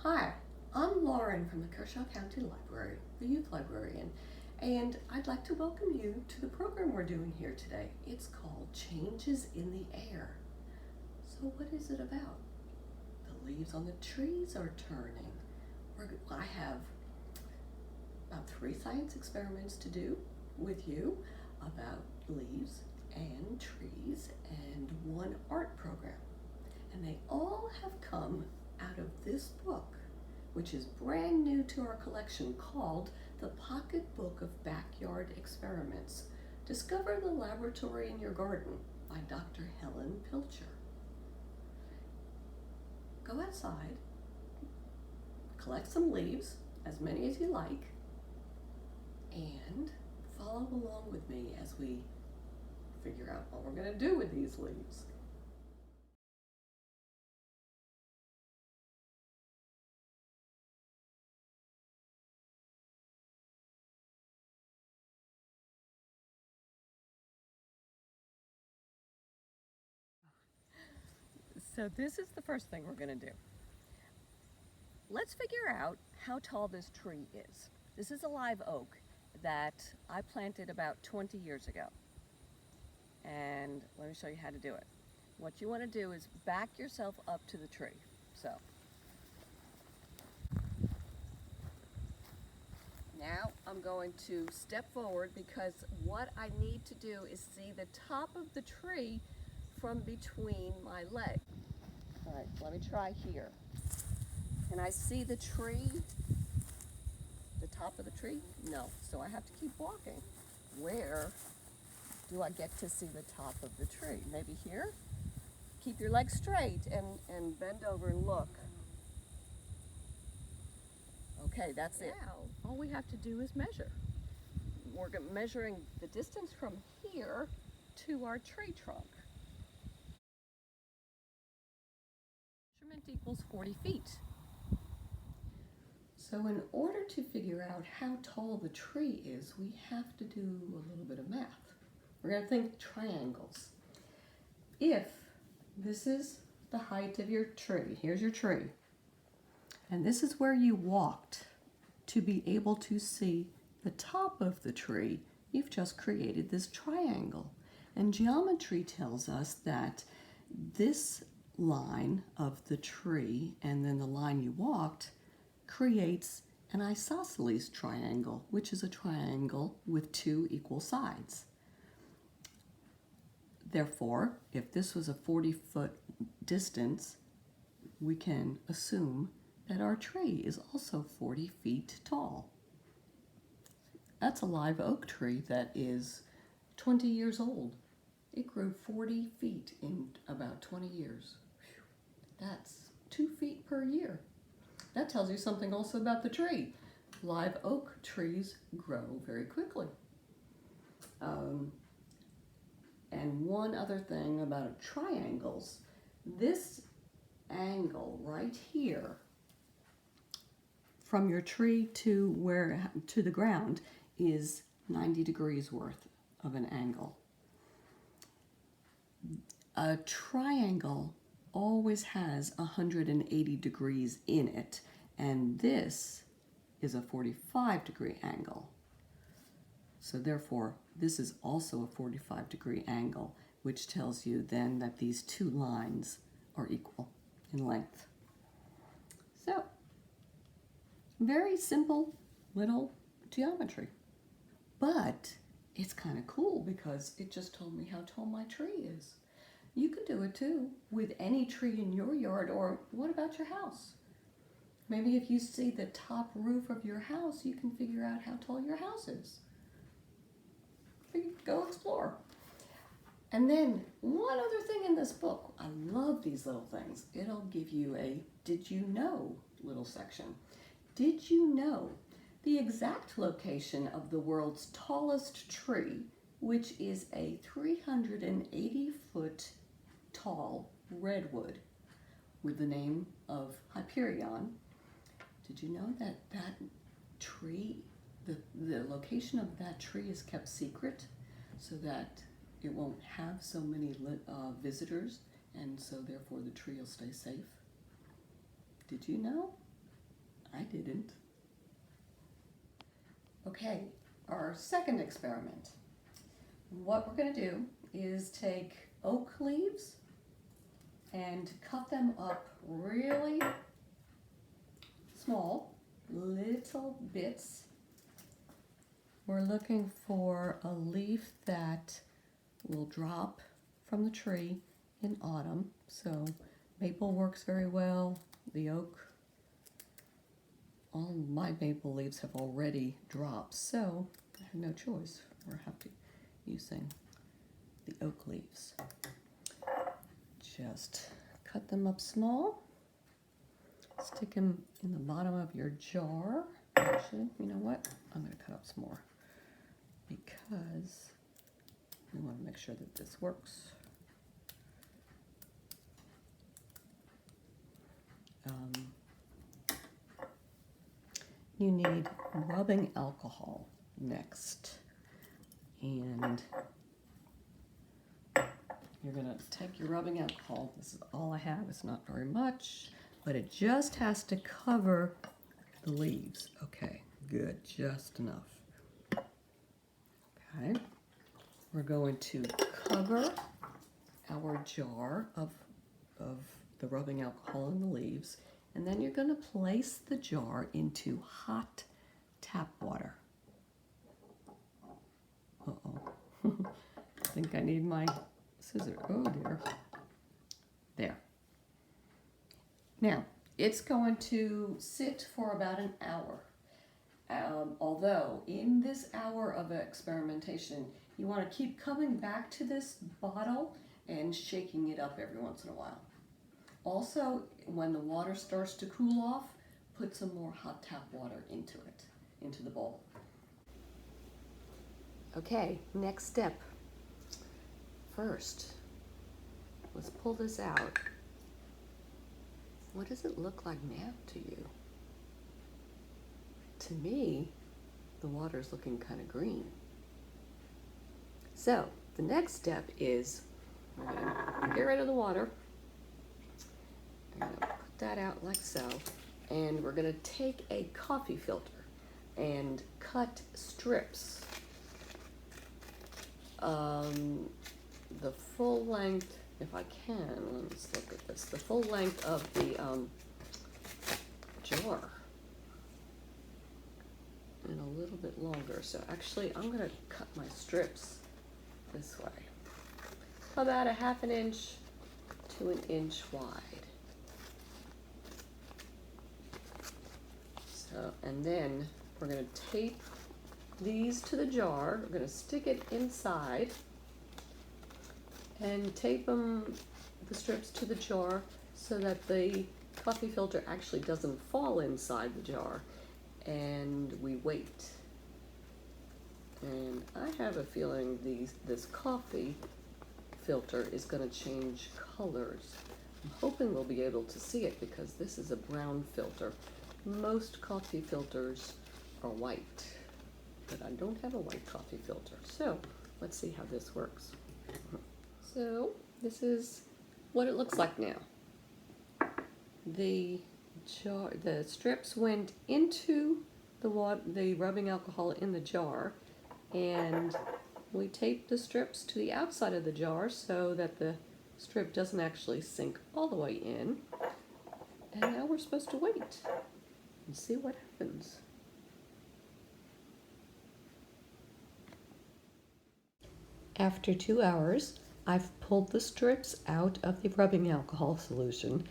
Hi, I'm Lauren from the Kershaw County Library, the youth librarian, and I'd like to welcome you to the program we're doing here today. It's called Changes in the Air. So what is it about? The leaves on the trees are turning. I have about 3 science experiments to do with you about leaves and trees and 1 art program. And they all have come out of this book, which is brand new to our collection, called The Pocket Book of Backyard Experiments. Discover the Laboratory in Your Garden by Dr. Helen Pilcher. Go outside, collect some leaves, as many as you like, and follow along with me as we figure out what we're going to do with these leaves. So this is the first thing we're going to do. Let's figure out how tall this tree is. This is a live oak that I planted about 20 years ago. And let me show you how to do it. What you want to do is back yourself up to the tree. So now I'm going to step forward because what I need to do is see the top of the tree from between my legs. All right, let me try here. Can I see the tree? The top of the tree? No, so I have to keep walking. Where do I get to see the top of the tree? Maybe here? Keep your legs straight and bend over and look. Okay, that's it. Now, all we have to do is measure. We're measuring the distance from here to our tree trunk. Measurement equals 40 feet. So in order to figure out how tall the tree is, we have to do a little bit of math. We're going to think triangles. If this is the height of your tree, here's your tree, and this is where you walked to be able to see the top of the tree, you've just created this triangle. And geometry tells us that this line of the tree and then the line you walked creates an isosceles triangle, which is a triangle with 2 equal sides. Therefore, if this was a 40-foot distance, we can assume that our tree is also 40 feet tall. That's a live oak tree that is 20 years old. It grew 40 feet in about 20 years. That's 2 feet per year. That tells you something also about the tree. Live oak trees grow very quickly. And one other thing about triangles, this angle right here from your tree to the ground is 90 degrees worth of an angle. A triangle always has 180 degrees in it, and this is a 45-degree angle. So therefore, this is also a 45-degree angle, which tells you then that these 2 lines are equal in length. So, very simple little geometry. But it's kind of cool because it just told me how tall my tree is. You can do it too with any tree in your yard, or what about your house? Maybe if you see the top roof of your house, you can figure out how tall your house is. Go explore. And then one other thing in this book, I love these little things. It'll give you a did you know little section. Did you know the exact location of the world's tallest tree, which is a 380-foot tall redwood with the name of Hyperion? Did you know that that tree, the location of that tree is kept secret so that it won't have so many visitors, and so therefore the tree will stay safe? Did you know? I didn't. Okay, our second experiment. What we're going to do is take oak leaves and cut them up really small, little bits. We're looking for a leaf that will drop from the tree in autumn. So maple works very well, the oak. All my maple leaves have already dropped, so I have no choice. We're happy using the oak leaves. Just cut them up small, stick them in the bottom of your jar. Actually, you know what? I'm going to cut up some more because we want to make sure that this works. You need rubbing alcohol next, and you're going to take your rubbing alcohol. This is all I have. It's not very much, but it just has to cover the leaves. Okay, good, just enough. Okay, we're going to cover our jar of the rubbing alcohol in the leaves, and then you're going to place the jar into hot tap water. Uh-oh. I think I need my scissors. Oh dear. There. Now, it's going to sit for about an hour. Although, in this hour of experimentation, you want to keep coming back to this bottle and shaking it up every once in a while. Also, when the water starts to cool off, put some more hot tap water into it, into the bowl. Okay, next step. First, let's pull this out. What does it look like now to you? To me, the water's looking kind of green. So, the next step is we're going to get rid of the water. I'm going to put that out like so, and we're going to take a coffee filter and cut strips. The full length, if I can, let's look at this, the full length of the jar. And a little bit longer. So actually, I'm going to cut my strips this way. About a ½ inch to 1 inch wide. So, and then we're going to tape these to the jar. We're going to stick it inside and tape the strips to the jar so that the coffee filter actually doesn't fall inside the jar. And we wait. And I have a feeling this coffee filter is going to change colors. I'm hoping we'll be able to see it because this is a brown filter. Most coffee filters are white, but I don't have a white coffee filter. So let's see how this works. So this is what it looks like now. The strips went into the rubbing alcohol in the jar, and we taped the strips to the outside of the jar so that the strip doesn't actually sink all the way in. And now we're supposed to wait and see what happens. After 2 hours, I've pulled the strips out of the rubbing alcohol solution,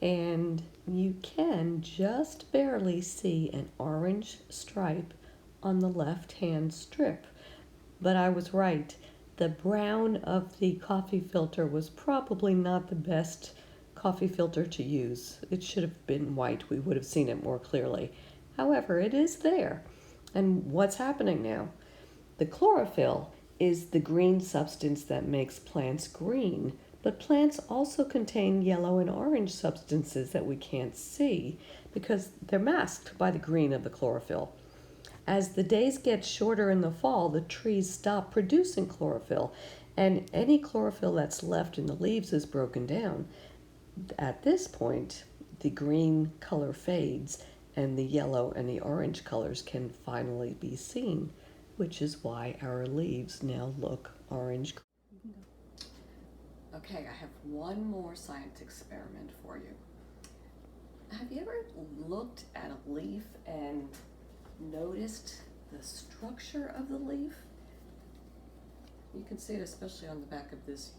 and you can just barely see an orange stripe on the left-hand strip. But I was right. The brown of the coffee filter was probably not the best coffee filter to use. It should have been white. We would have seen it more clearly. However, it is there. And what's happening now? The chlorophyll is the green substance that makes plants green, but plants also contain yellow and orange substances that we can't see because they're masked by the green of the chlorophyll. As the days get shorter in the fall, the trees stop producing chlorophyll, and any chlorophyll that's left in the leaves is broken down. At this point, the green color fades, and the yellow and the orange colors can finally be seen, which is why our leaves now look orange. Okay, I have one more science experiment for you. Have you ever looked at a leaf and noticed the structure of the leaf? You can see it especially on the back of this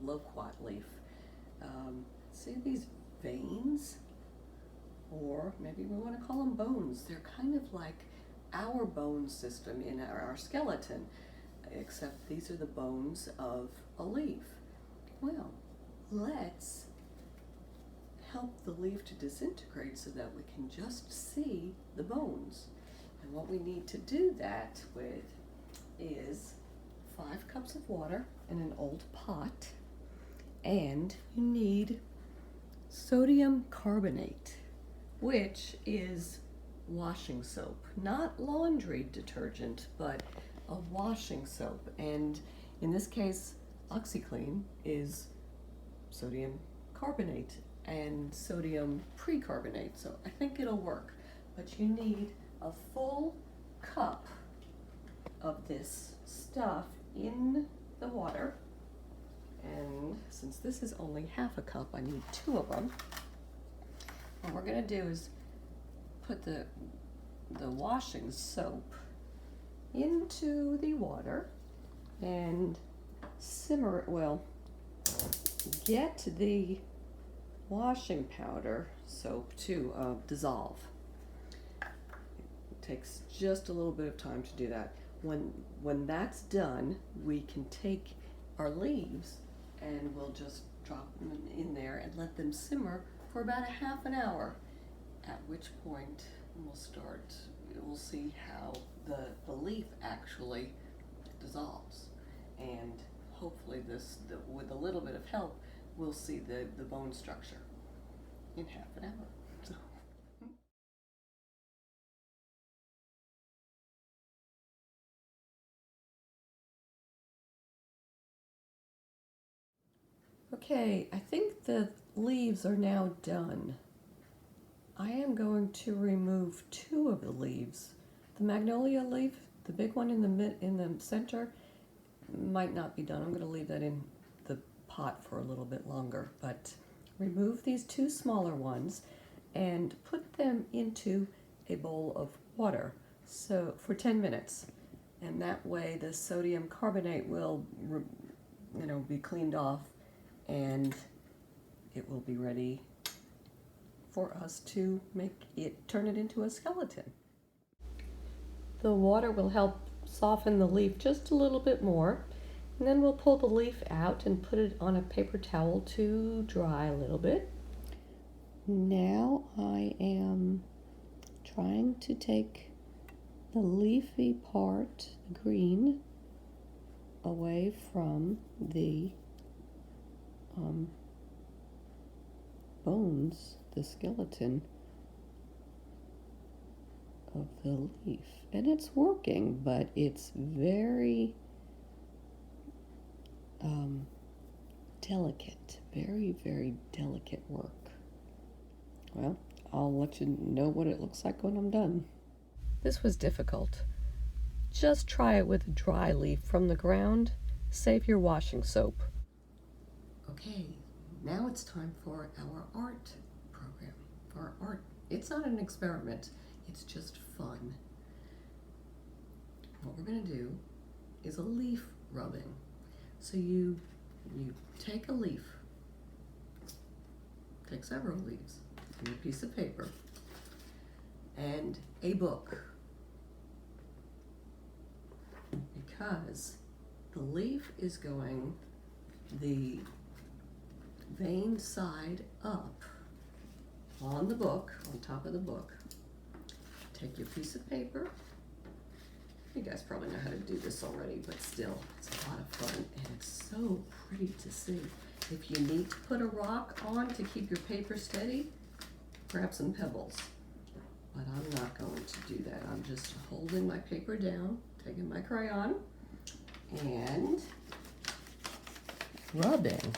loquat leaf. See these veins? Or maybe we want to call them bones. They're kind of like our bone system in our skeleton, except these are the bones of a leaf. Well, let's help the leaf to disintegrate so that we can just see the bones. And what we need to do that with is 5 cups of water in an old pot, and you need sodium carbonate, which is washing soap, not laundry detergent, but a washing soap. And in this case, OxyClean is sodium carbonate and sodium precarbonate, so I think it'll work. But you need a full cup of this stuff in the water, and since this is only half a cup, I need 2 of them. What we're gonna do is put the washing soap into the water and simmer it. Well, get the washing powder soap to dissolve. It takes just a little bit of time to do that. When that's done, we can take our leaves and we'll just drop them in there and let them simmer for about a half an hour, at which point we'll see how the leaf actually dissolves, and hopefully with a little bit of help, we'll see the bone structure in half an hour. So. Okay, I think the leaves are now done. I am going to remove 2 of the leaves. The magnolia leaf, the big one in the center, might not be done. I'm going to leave that in the pot for a little bit longer. But remove these 2 smaller ones and put them into a bowl of water, so for 10 minutes. And that way the sodium carbonate will be cleaned off, and it will be ready for us to turn it into a skeleton. The water will help soften the leaf just a little bit more, and then we'll pull the leaf out and put it on a paper towel to dry a little bit. Now I am trying to take the leafy part, the green, away from the bones, the skeleton of the leaf. And it's working, but it's very delicate, very, very delicate work. Well, I'll let you know what it looks like when I'm done. This was difficult. Just try it with a dry leaf from the ground. Save your washing soap. Okay, now it's time for our art program. For our art. It's not an experiment, it's just fun. What we're going to do is a leaf rubbing. So you take a leaf, take several leaves, and a piece of paper, and a book. Because the leaf is going the vein side up on the book, on top of the book. Take your piece of paper. You guys probably know how to do this already, but still, it's a lot of fun, and it's so pretty to see. If you need to put a rock on to keep your paper steady, grab some pebbles. But I'm not going to do that. I'm just holding my paper down, taking my crayon, and rubbing.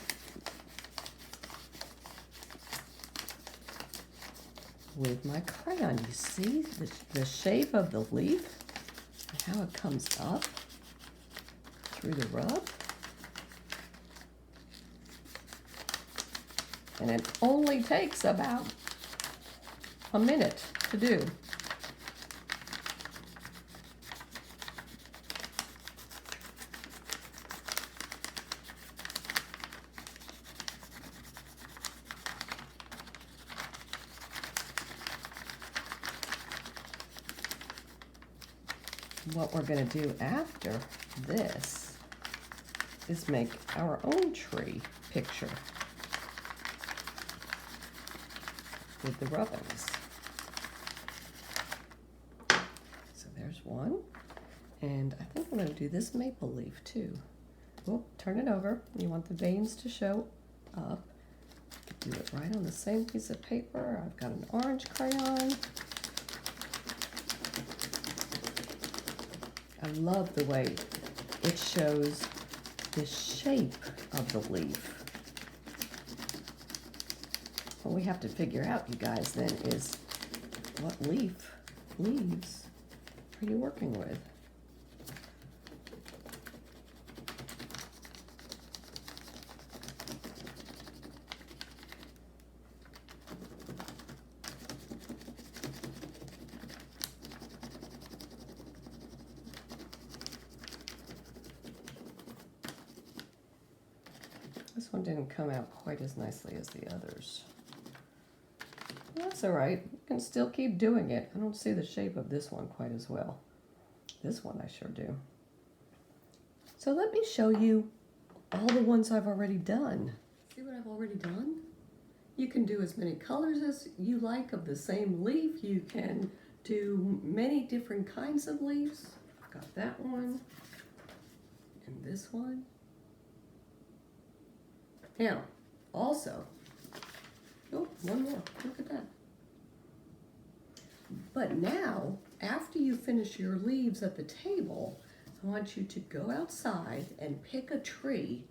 with my crayon. You see the shape of the leaf and how it comes up through the rub? And it only takes about a minute to do. What we're going to do after this is make our own tree picture with the rubbings. So there's one, and I think I'm going to do this maple leaf too. Oh, turn it over. You want the veins to show up. Do it right on the same piece of paper. I've got an orange crayon. I love the way it shows the shape of the leaf. What we have to figure out, you guys, then is what leaves are you working with? This one didn't come out quite as nicely as the others. That's all right. You can still keep doing it. I don't see the shape of this one quite as well. This one I sure do. So let me show you all the ones I've already done. See what I've already done? You can do as many colors as you like of the same leaf. You can do many different kinds of leaves. I've got that one and this one. Now, also, oh, one more, look at that. But now, after you finish your leaves at the table, I want you to go outside and pick a tree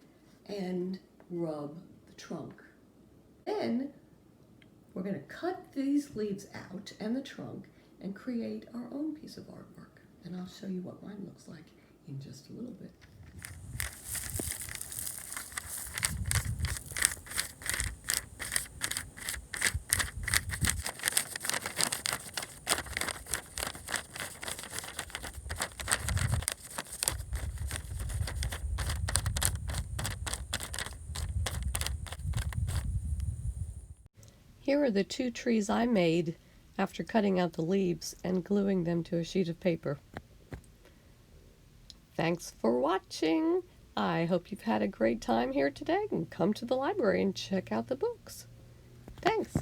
and rub the trunk. Then, we're going to cut these leaves out and the trunk and create our own piece of artwork. And I'll show you what mine looks like in just a little bit. Here are the two trees I made after cutting out the leaves and gluing them to a sheet of paper. Thanks for watching. I hope you've had a great time here today and come to the library and check out the books. Thanks.